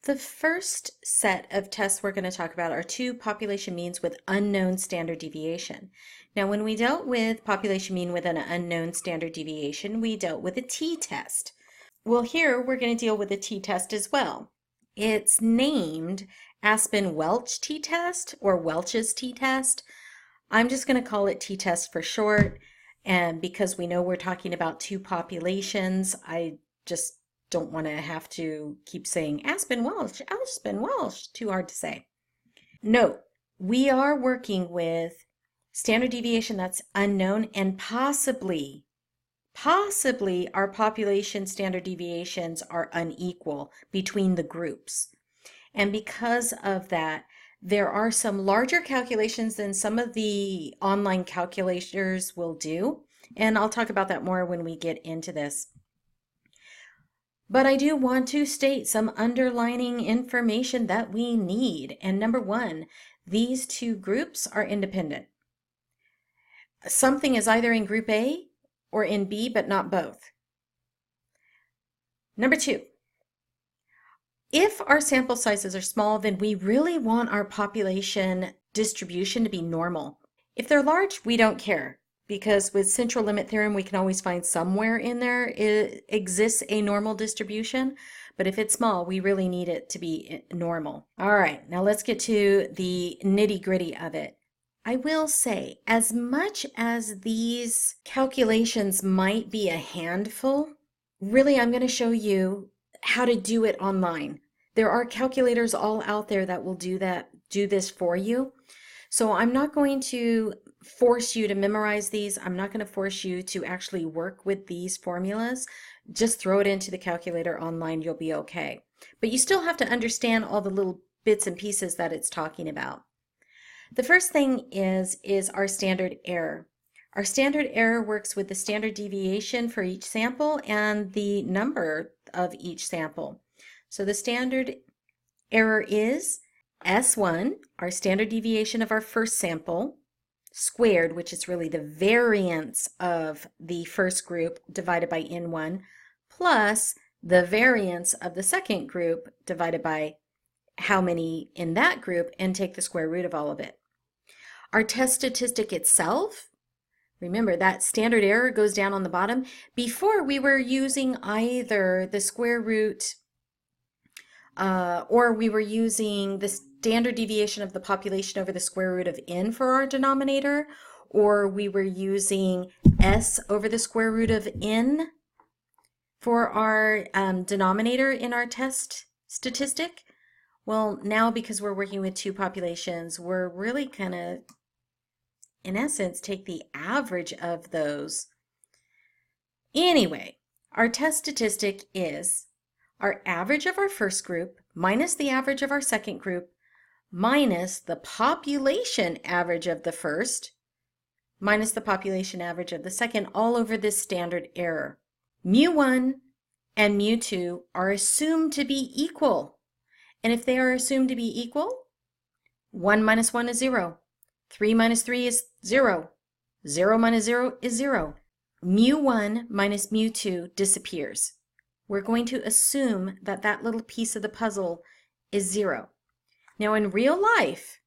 The first set of tests we're going to talk about are two population means with unknown standard deviation. Now, when we dealt with population mean with an unknown standard deviation, we dealt with a t-test. Well, here we're going to deal with a t-test as well. It's named Aspin-Welch t-test or Welch's t-test. I'm just going to call it t-test for short, and because we know we're talking about two populations, I just don't want to have to keep saying Aspin-Welch, Aspin-Welch, too hard to say. Note, we are working with standard deviation that's unknown and possibly our population standard deviations are unequal between the groups. And because of that, there are some larger calculations than some of the online calculators will do. And I'll talk about that more when we get into this. But I do want to state some underlining information that we need. And number one, these two groups are independent. Something is either in group A or in B, but not both. Number two, if our sample sizes are small, then we really want our population distribution to be normal. If they're large, we don't care, because with central limit theorem, we can always find somewhere in there it exists a normal distribution. But if it's small, we really need it to be normal. All right, now let's get to the nitty-gritty of it. I will say, as much as these calculations might be a handful, really I'm going to show you how to do it online. There are calculators all out there that will do this for you. So I'm not going to force you to memorize these. I'm not going to force you to actually work with these formulas. Just throw it into the calculator online, you'll be okay. But you still have to understand all the little bits and pieces that it's talking about. The first thing is our standard error. Our standard error works with the standard deviation for each sample and the number of each sample. So the standard error is S1, our standard deviation of our first sample, squared, which is really the variance of the first group divided by N1, plus the variance of the second group divided by how many in that group, and take the square root of all of it. Our test statistic itself, remember that standard error goes down on the bottom. Before we were using either the square root or we were using the standard deviation of the population over the square root of n for our denominator, or we were using s over the square root of n for our denominator in our test statistic. Well, now because we're working with two populations, we're really kind of, in essence, take the average of those. Anyway, our test statistic is our average of our first group minus the average of our second group minus the population average of the first minus the population average of the second, all over this standard error. Mu1 and mu2 are assumed to be equal. And if they are assumed to be equal, 1 minus 1 is 0. 3 minus 3 is 0. 0 minus 0 is 0. Mu1 minus mu2 disappears. We're going to assume that that little piece of the puzzle is 0. Now in real life,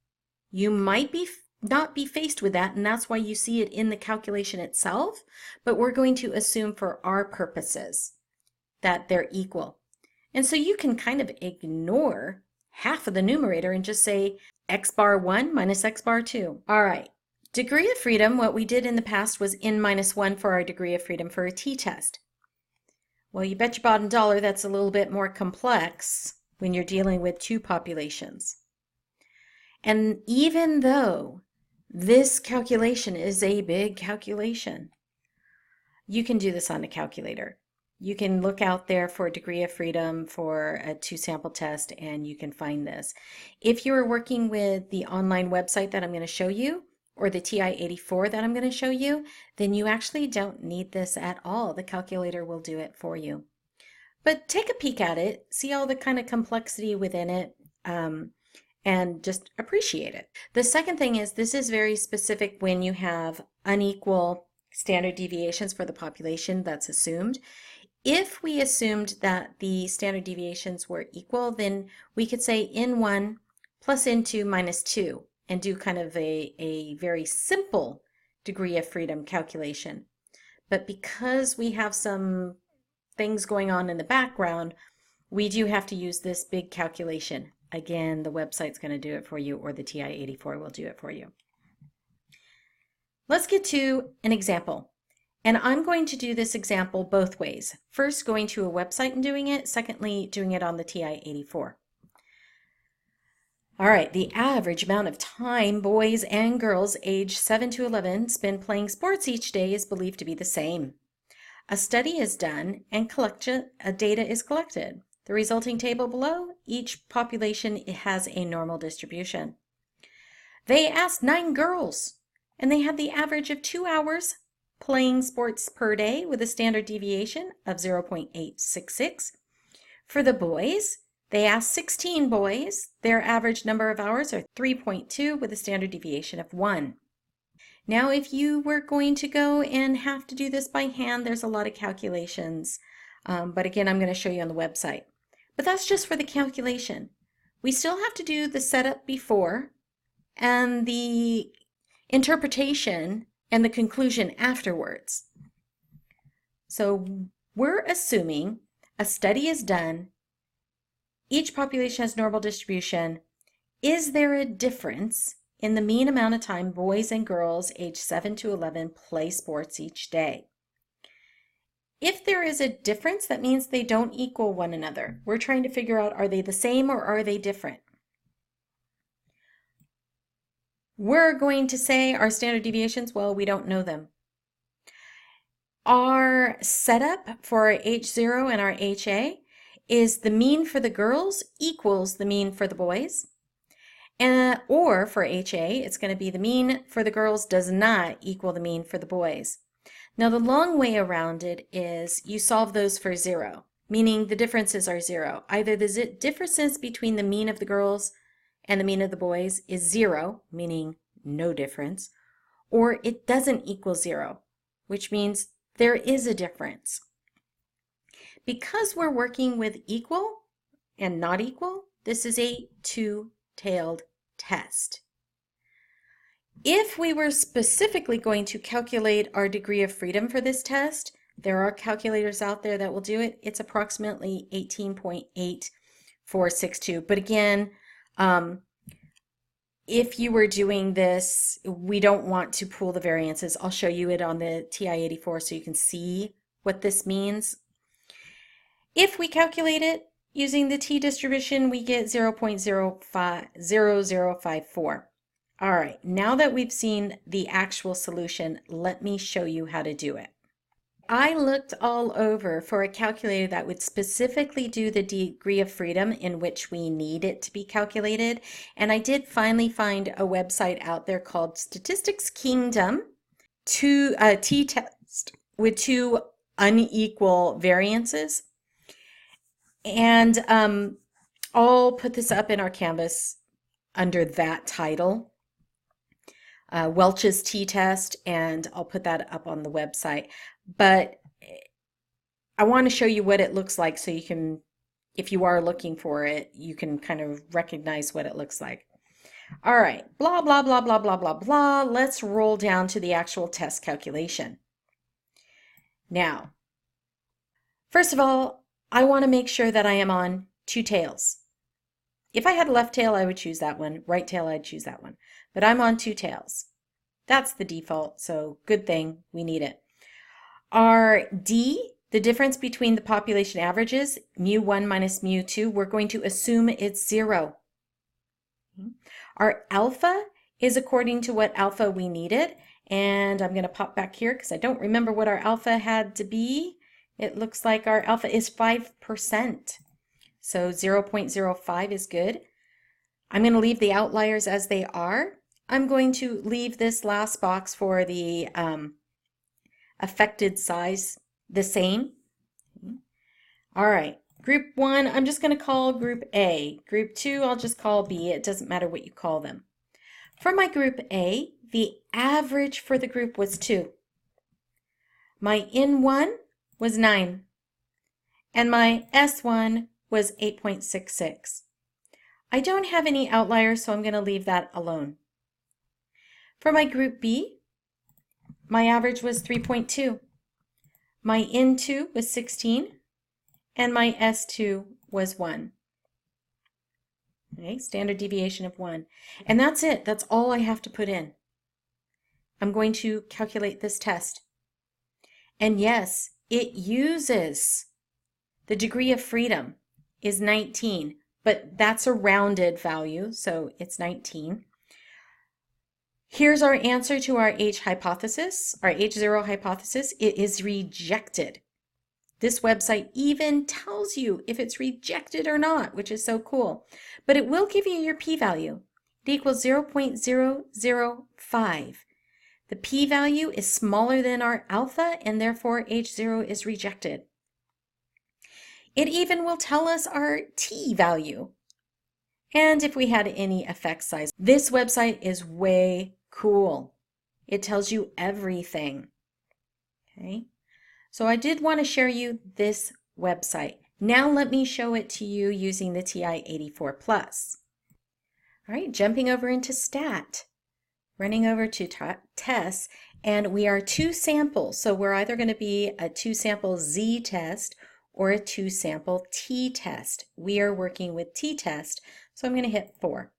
you might not be faced with that, and that's why you see it in the calculation itself, but we're going to assume for our purposes that they're equal. And so you can kind of ignore half of the numerator and just say x bar 1 minus x bar 2. All right, degree of freedom, what we did in the past was n minus 1 for our degree of freedom for a t-test. Well, you bet your bottom dollar that's a little bit more complex when you're dealing with two populations. And even though this calculation is a big calculation, you can do this on a calculator. You can look out there for degree of freedom for a two-sample test and you can find this. If you are working with the online website that I'm going to show you, or the TI-84 that I'm going to show you, then you actually don't need this at all. The calculator will do it for you. But take a peek at it, see all the kind of complexity within it, and just appreciate it. The second thing is this is very specific when you have unequal standard deviations for the population that's assumed. If we assumed that the standard deviations were equal, then we could say N1 plus N2 minus 2 and do kind of a very simple degree of freedom calculation. But because we have some things going on in the background, we do have to use this big calculation. Again, the website's going to do it for you, or the TI-84 will do it for you. Let's get to an example. And I'm going to do this example both ways. First, going to a website and doing it. Secondly, doing it on the TI-84. All right, the average amount of time boys and girls aged 7 to 11 spend playing sports each day is believed to be the same. A study is done and data is collected. The resulting table below, each population has a normal distribution. They asked 9 girls, and they had the average of 2 hours playing sports per day with a standard deviation of 0.866. For the boys, they asked 16 boys. Their average number of hours are 3.2 with a standard deviation of 1. Now, if you were going to go and have to do this by hand, there's a lot of calculations. But again, I'm going to show you on the website. But that's just for the calculation. We still have to do the setup before and the interpretation and the conclusion afterwards. So we're assuming a study is done, each population has normal distribution. Is there a difference in the mean amount of time boys and girls aged 7 to 11 play sports each day? If there is a difference, that means they don't equal one another. We're trying to figure out, are they the same or are they different? We're going to say our standard deviations, well, we don't know them. Our setup for our H0 and our HA is the mean for the girls equals the mean for the boys. Or for HA, it's going to be the mean for the girls does not equal the mean for the boys. Now the long way around it is you solve those for 0, meaning the differences are 0. Either the differences between the mean of the girls and the mean of the boys is 0, meaning no difference, or it doesn't equal 0, which means there is a difference. Because we're working with equal and not equal, this is a two-tailed test. If we were specifically going to calculate our degree of freedom for this test, there are calculators out there that will do it. It's approximately 18.8462. But again, if you were doing this, we don't want to pool the variances. I'll show you it on the TI-84 so you can see what this means. If we calculate it using the t-distribution, we get 0.0054. All right, now that we've seen the actual solution, let me show you how to do it. I looked all over for a calculator that would specifically do the degree of freedom in which we need it to be calculated, and I did finally find a website out there called Statistics Kingdom t-test with 2 unequal variances. And I'll put this up in our Canvas under that title, Welch's t-test, and I'll put that up on the website. But I want to show you what it looks like so you can, if you are looking for it, you can kind of recognize what it looks like. All right, blah, blah, blah, blah, blah, blah, blah. Let's roll down to the actual test calculation. Now, first of all, I want to make sure that I am on 2 tails. If I had a left tail, I would choose that one. Right tail, I'd choose that one. But I'm on 2 tails. That's the default, so good thing we need it. Our D, the difference between the population averages, mu1 minus mu2, we're going to assume it's 0. Our alpha is according to what alpha we needed, and I'm going to pop back here because I don't remember what our alpha had to be. It looks like our alpha is 5%, so 0.05 is good. I'm going to leave the outliers as they are. I'm going to leave this last box for the affected size the same. All right, group 1, I'm just going to call group A. Group 2, I'll just call B. It doesn't matter what you call them. For my group A, the average for the group was 2. My N1 was 9. and my S1 was 8.66. I don't have any outliers, so I'm going to leave that alone. For my group B, my average was 3.2. My N2 was 16, and my S2 was 1. Okay, standard deviation of 1. And that's it. That's all I have to put in. I'm going to calculate this test. And yes, it uses the degree of freedom is 19, but that's a rounded value, so it's 19. Here's our answer to our H hypothesis, our H0 hypothesis. It is rejected. This website even tells you if it's rejected or not, which is so cool. But it will give you your p-value. It equals 0.005. The p-value is smaller than our alpha, and therefore H0 is rejected. It even will tell us our t-value. And if we had any effect size. This website is way cool. It tells you everything. Okay. So I did want to share you this website. Now let me show it to you using the TI-84 Plus. All right, jumping over into Stat, running over to tests, and we are 2 samples. So we're either going to be a 2-sample Z test or a 2-sample T test. We are working with T test, so I'm going to hit 4.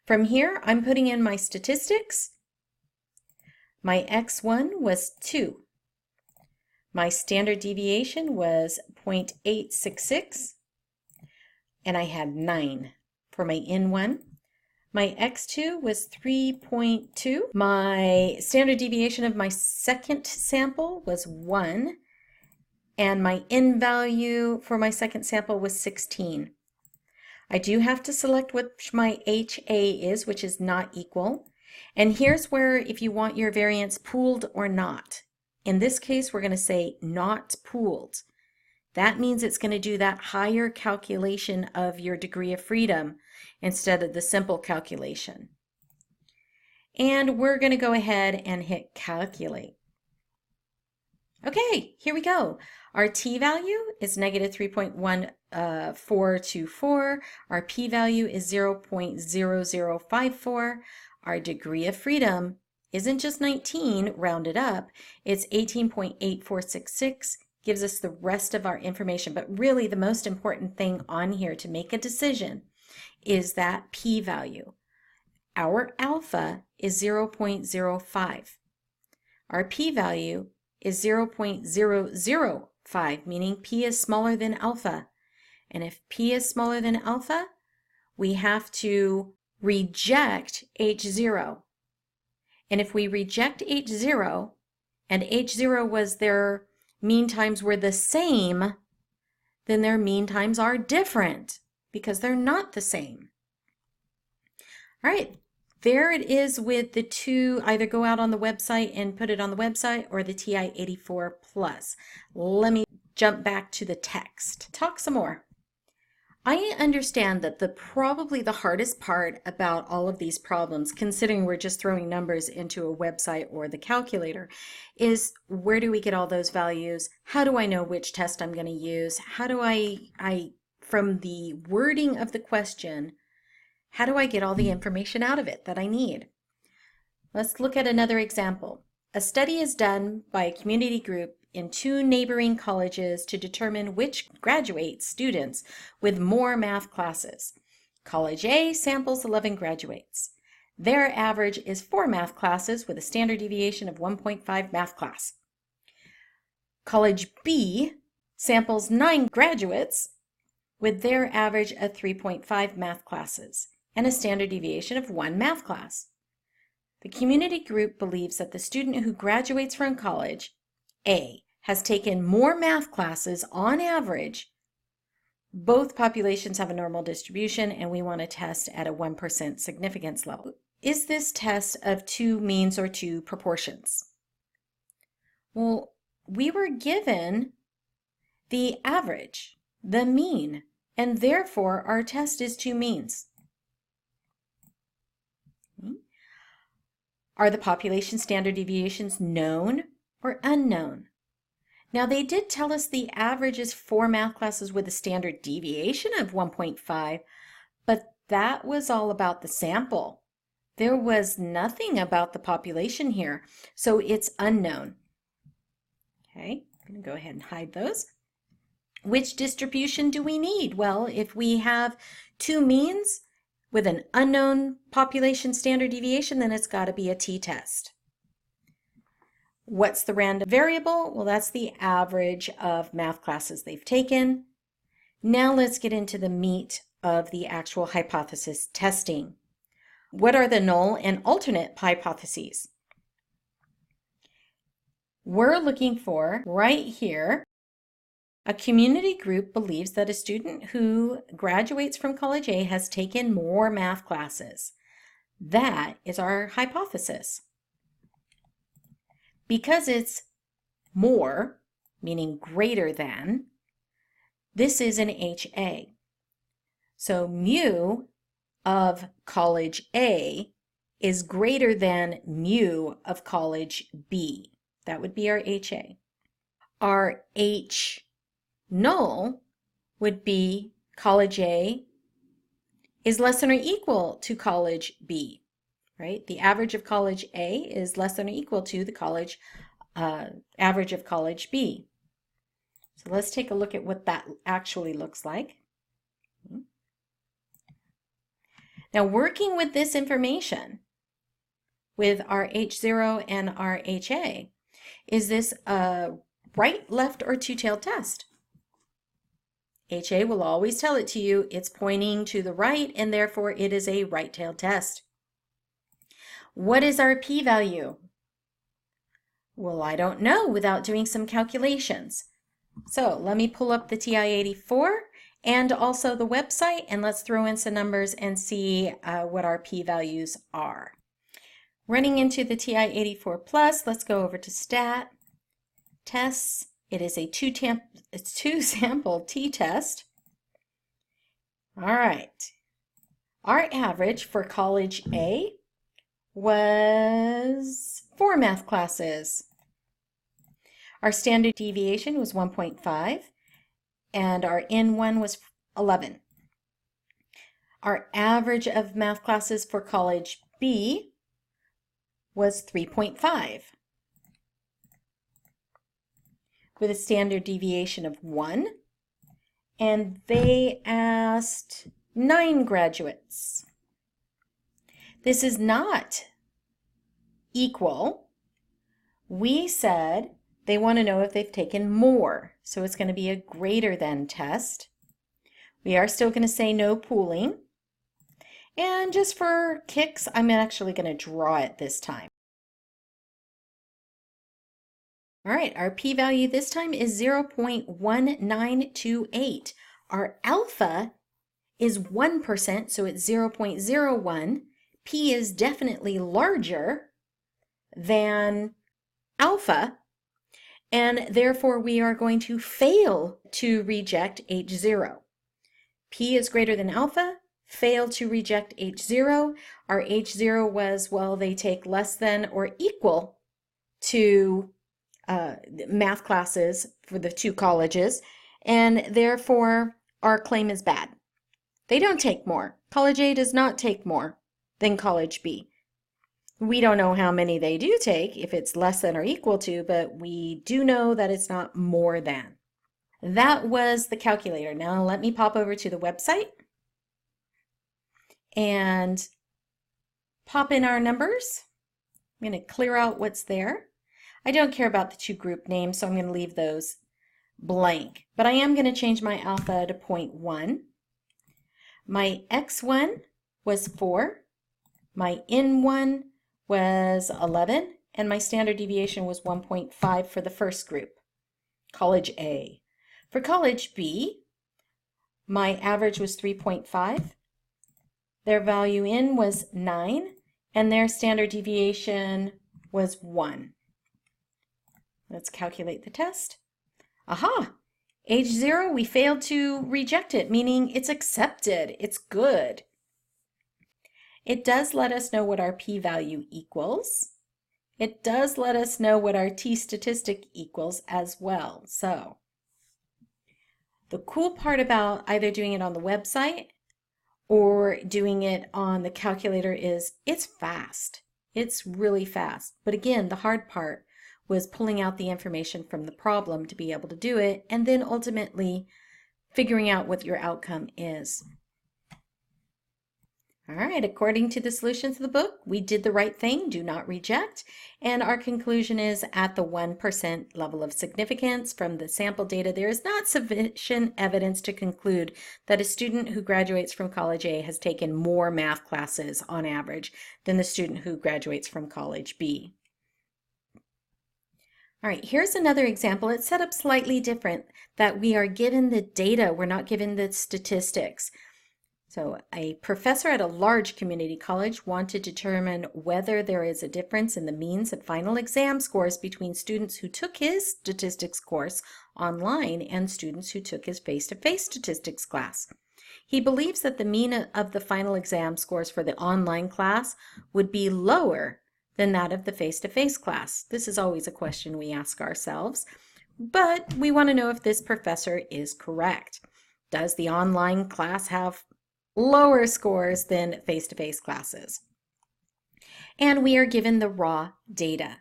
From here, I'm putting in my statistics. My X1 was 2. My standard deviation was 0.866, and I had 9 for my N1. My X2 was 3.2. My standard deviation of my second sample was 1, and my N value for my second sample was 16. I do have to select which my HA is, which is not equal. And here's where if you want your variance pooled or not. In this case, we're going to say not pooled. That means it's going to do that higher calculation of your degree of freedom instead of the simple calculation. And we're going to go ahead and hit calculate. Okay, here we go. Our t-value is negative 3.1424. Our p-value is 0.0054. Our degree of freedom isn't just 19 rounded up, it's 18.8466, gives us the rest of our information. But really the most important thing on here to make a decision is that p-value. Our alpha is 0.05. Our p-value is 0.005, meaning p is smaller than alpha. And if p is smaller than alpha, we have to reject H0. And if we reject H0, and H0 was their mean times were the same, then their mean times are different because they're not the same. All right, there it is with the two, either go out on the website and put it on the website or the TI-84 Plus. Let me jump back to the text. Talk some more. I understand that probably the hardest part about all of these problems, considering we're just throwing numbers into a website or the calculator, is where do we get all those values? How do I know which test I'm going to use? How do I, from the wording of the question, how do I get all the information out of it that I need? Let's look at another example. A study is done by a community group in 2 neighboring colleges to determine which graduates students with more math classes. College A samples 11 graduates. Their average is 4 math classes with a standard deviation of 1.5 math class. College B samples 9 graduates with their average of 3.5 math classes and a standard deviation of 1 math class. The community group believes that the student who graduates from college A has taken more math classes on average. Both populations have a normal distribution, and we want to test at a 1% significance level. Is this test of 2 means or 2 proportions? Well, we were given the average, the mean, and therefore our test is 2 means. Are the population standard deviations known or unknown? Now they did tell us the average is 4 math classes with a standard deviation of 1.5, but that was all about the sample. There was nothing about the population here, so it's unknown. Okay, I'm going to go ahead and hide those. Which distribution do we need? Well, if we have two means with an unknown population standard deviation, then it's got to be a t-test. What's the random variable? Well, that's the average of math classes they've taken. Now let's get into the meat of the actual hypothesis testing. What are the null and alternate hypotheses? We're looking for, right here, a community group believes that a student who graduates from college A has taken more math classes. That is our hypothesis. Because it's more, meaning greater than, this is an HA. So mu of college A is greater than mu of college B. That would be our HA. Our H null would be college A is less than or equal to college B, right? The average of college A is less than or equal to the college average of college B. So let's take a look at what that actually looks like. Now, working with this information, with our H0 and our HA, is this a right, left, or two-tailed test? HA will always tell it to you it's pointing to the right, and therefore it is a right-tailed test. What is our p-value? Well, I don't know without doing some calculations. So let me pull up the TI-84 and also the website, and let's throw in some numbers and see what our p-values are. Running into the TI-84 plus, let's go over to stat, tests. It is a two-sample t-test. All right. Our average for college A was 4 math classes. Our standard deviation was 1.5, and our N1 was 11. Our average of math classes for college B was 3.5, with a standard deviation of 1, and they asked 9 graduates. This is not equal. We said they want to know if they've taken more, so it's going to be a greater than test. We are still going to say no pooling, and just for kicks, I'm actually going to draw it this time. All right, our p-value this time is 0.1928. Our alpha is 1%, so it's 0.01. P is definitely larger than alpha, and therefore we are going to fail to reject H0. P is greater than alpha, fail to reject H0. Our H0 was, well, they take less than or equal to math classes for the 2 colleges, and therefore our claim is bad. They don't take more. College A does not take more than college B. We don't know how many they do take, if it's less than or equal to, but we do know that it's not more than. That was the calculator. Now let me pop over to the website and pop in our numbers. I'm going to clear out what's there. I don't care about the 2 group names, so I'm going to leave those blank. But I am going to change my alpha to 0.1. My x1 was 4. My n1 was 11. And my standard deviation was 1.5 for the first group, college A. For college B, my average was 3.5. Their value in was 9. And their standard deviation was 1. Let's calculate the test. Aha! H0, we failed to reject it, meaning it's accepted. It's good. It does let us know what our p-value equals. it does let us know what our t-statistic equals as well. So the cool part about either doing it on the website or doing it on the calculator is it's fast. It's really fast. But again, the hard part was pulling out the information from the problem to be able to do it, and then ultimately figuring out what your outcome is. All right, according to the solutions of the book, we did the right thing, do not reject, and our conclusion is at the 1% level of significance from the sample data, there is not sufficient evidence to conclude that a student who graduates from college A has taken more math classes on average than the student who graduates from college B. All right, here's another example. It's set up slightly different, that we are given the data, we're not given the statistics. So a professor at a large community college wanted to determine whether there is a difference in the means of final exam scores between students who took his statistics course online and students who took his face-to-face statistics class. He believes that the mean of the final exam scores for the online class would be lower than that of the face-to-face class. This is always a question we ask ourselves, but we want to know if this professor is correct. Does the online class have lower scores than face-to-face classes? And we are given the raw data.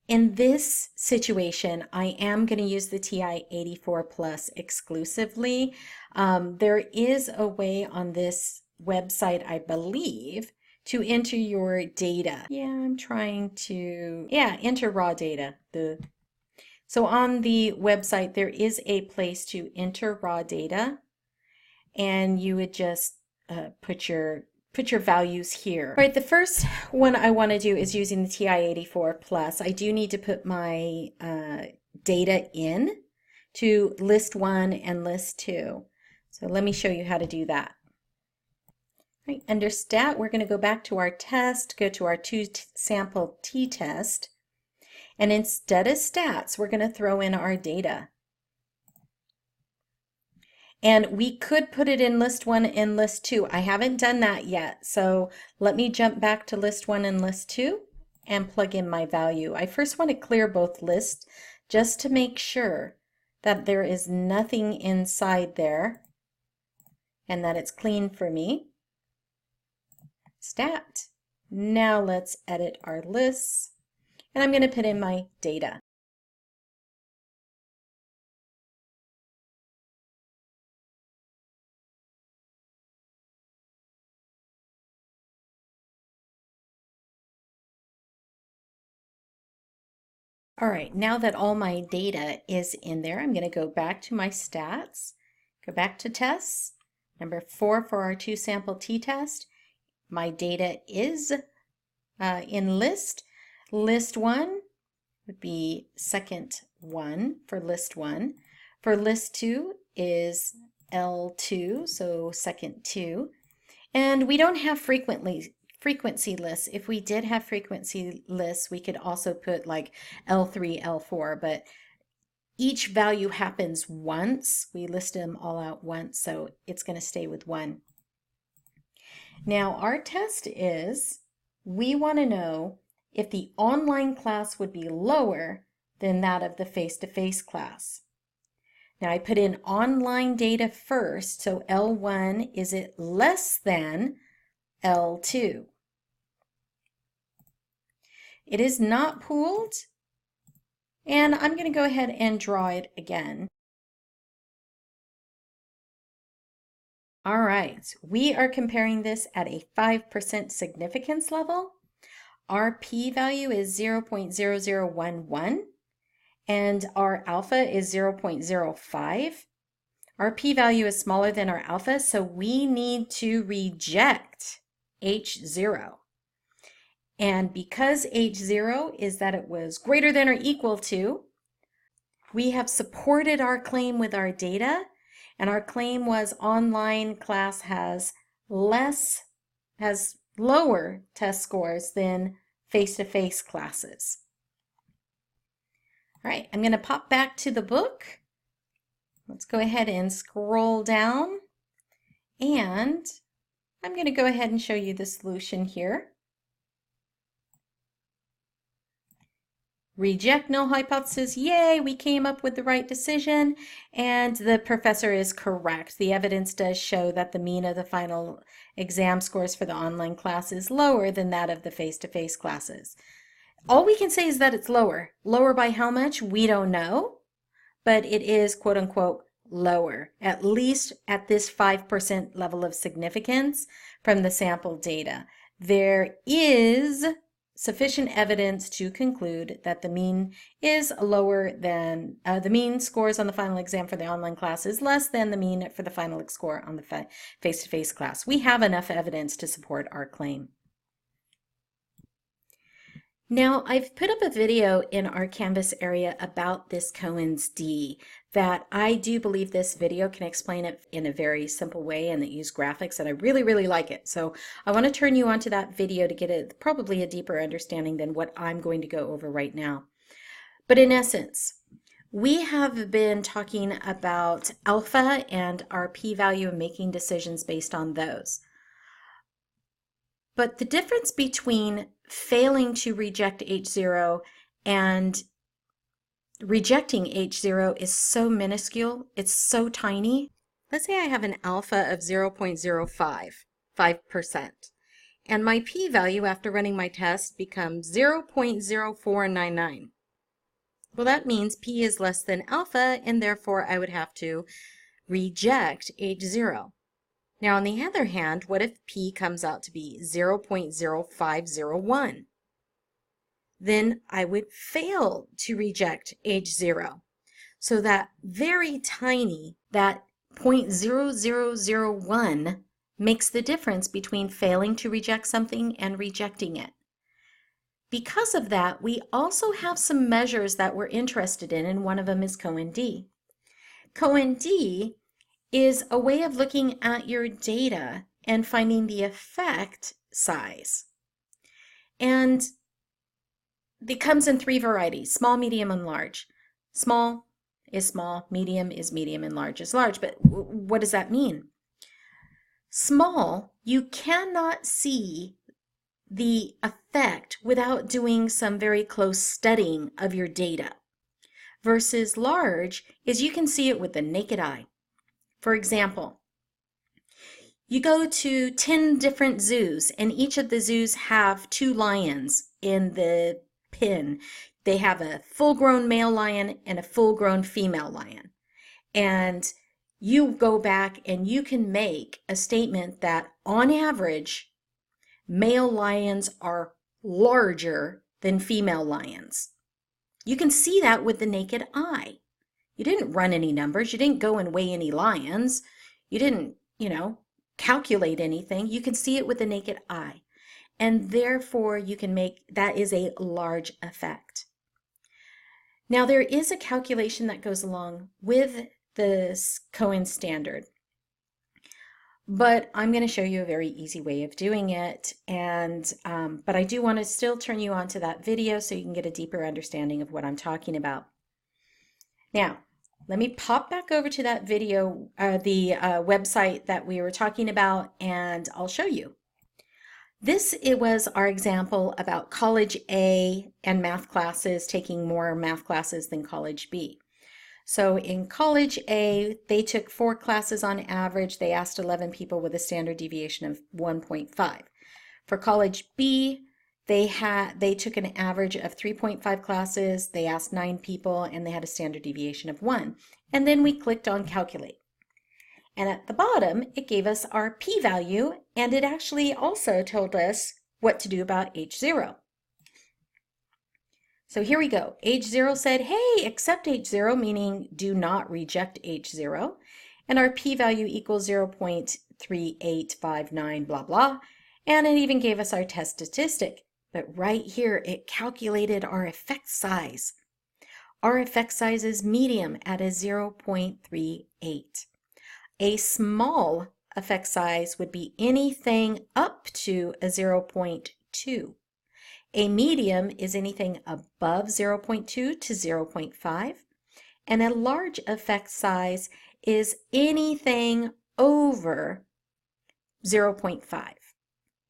In this situation, I am going to use the TI-84 Plus exclusively. There is a way on this website, I believe, to enter your data. Yeah, I'm trying to, enter raw data. So on the website, there is a place to enter raw data, and you would just put your values here. All right, the first one I want to do is using the TI-84 Plus. I do need to put my data in to list 1 and list 2. So let me show you how to do that. All right, under stat, we're going to go back to our test, go to our 2-sample t-test, and instead of stats, we're going to throw in our data. And we could put it in list 1 and list 2. I haven't done that yet, so let me jump back to list 1 and list 2 and plug in my value. I first want to clear both lists just to make sure that there is nothing inside there and that it's clean for me. Stat. Now let's edit our lists, and I'm going to put in my data. All right, now that all my data is in there, I'm going to go back to my stats, go back to tests, number 4 for our 2-sample t-test. My data is in list. List 1 would be second 1 for list 1. For list 2 is L2, so second 2. And we don't have frequency lists. If we did have frequency lists, we could also put like L3, L4, but each value happens once. We list them all out once, so it's going to stay with 1. Now our test is, we want to know if the online class would be lower than that of the face-to-face class. Now I put in online data first, so L1, is it less than L2? It is not pooled, and I'm going to go ahead and draw it again. All right, we are comparing this at a 5% significance level. Our p-value is 0.0011, and our alpha is 0.05. Our p-value is smaller than our alpha, so we need to reject H0. And because H0 is that it was greater than or equal to, we have supported our claim with our data, and our claim was online class has lower test scores than face-to-face classes. All right, I'm going to pop back to the book. Let's go ahead and scroll down, and I'm going to go ahead and show you the solution here. Reject null hypothesis, yay, we came up with the right decision, and the professor is correct. The evidence does show that the mean of the final exam scores for the online class is lower than that of the face-to-face classes. All we can say is that it's lower. Lower by how much? We don't know, but it is quote unquote lower, at least at this 5% level of significance from the sample data. There is sufficient evidence to conclude that the mean is lower than, the mean scores on the final exam for the online class is less than the mean for the final score on the face-to-face class. We have enough evidence to support our claim. Now, I've put up a video in our Canvas area about this Cohen's D that I do believe this video can explain it in a very simple way and that use graphics, and I really, really like it. So I want to turn you on to that video to get probably a deeper understanding than what I'm going to go over right now. But in essence, we have been talking about alpha and our p-value and making decisions based on those. But the difference between failing to reject H0 and rejecting H0 is so minuscule, it's so tiny. Let's say I have an alpha of 0.05, 5%, and my p-value after running my test becomes 0.0499. Well, that means p is less than alpha, and therefore I would have to reject H0. Now, on the other hand, what if p comes out to be 0.0501? Then I would fail to reject H0. So that very tiny, that 0.0001 makes the difference between failing to reject something and rejecting it. Because of that, we also have some measures that we're interested in, and one of them is Cohen D. Cohen D is a way of looking at your data and finding the effect size. And it comes in three varieties: small, medium, and large. Small is small, medium is medium, and large is large. But what does that mean? Small, you cannot see the effect without doing some very close studying of your data. Versus large is you can see it with the naked eye. For example, you go to 10 different zoos, and each of the zoos have 2 lions in the pen. They have a full-grown male lion and a full-grown female lion. And you go back and you can make a statement that on average, male lions are larger than female lions. You can see that with the naked eye. You didn't run any numbers. You didn't go and weigh any lions. You didn't, calculate anything. You can see it with the naked eye. And therefore, you can make, that is a large effect. Now, there is a calculation that goes along with this Cohen standard. But I'm going to show you a very easy way of doing it. And but I do want to still turn you on to that video so you can get a deeper understanding of what I'm talking about. Now, let me pop back over to that video, the website that we were talking about, and I'll show you. It was our example about College A and math classes taking more math classes than College B. So in College A, they took 4 classes on average. They asked 11 people with a standard deviation of 1.5. For College B, they took an average of 3.5 classes. They asked 9 people, and they had a standard deviation of 1. And then we clicked on Calculate. And at the bottom, it gave us our p-value, and it actually also told us what to do about H0. So here we go. H0 said, hey, accept H0, meaning do not reject H0. And our p-value equals 0.3859, blah, blah. And it even gave us our test statistic. But right here, it calculated our effect size. Our effect size is medium at a 0.38. A small effect size would be anything up to a 0.2. A medium is anything above 0.2 to 0.5. And a large effect size is anything over 0.5.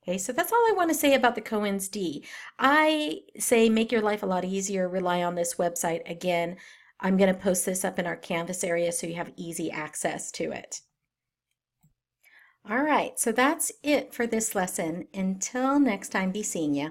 Okay, so that's all I want to say about the Cohen's d. I say make your life a lot easier, rely on this website. Again, I'm going to post this up in our Canvas area so you have easy access to it. All right, so that's it for this lesson. Until next time, be seeing ya.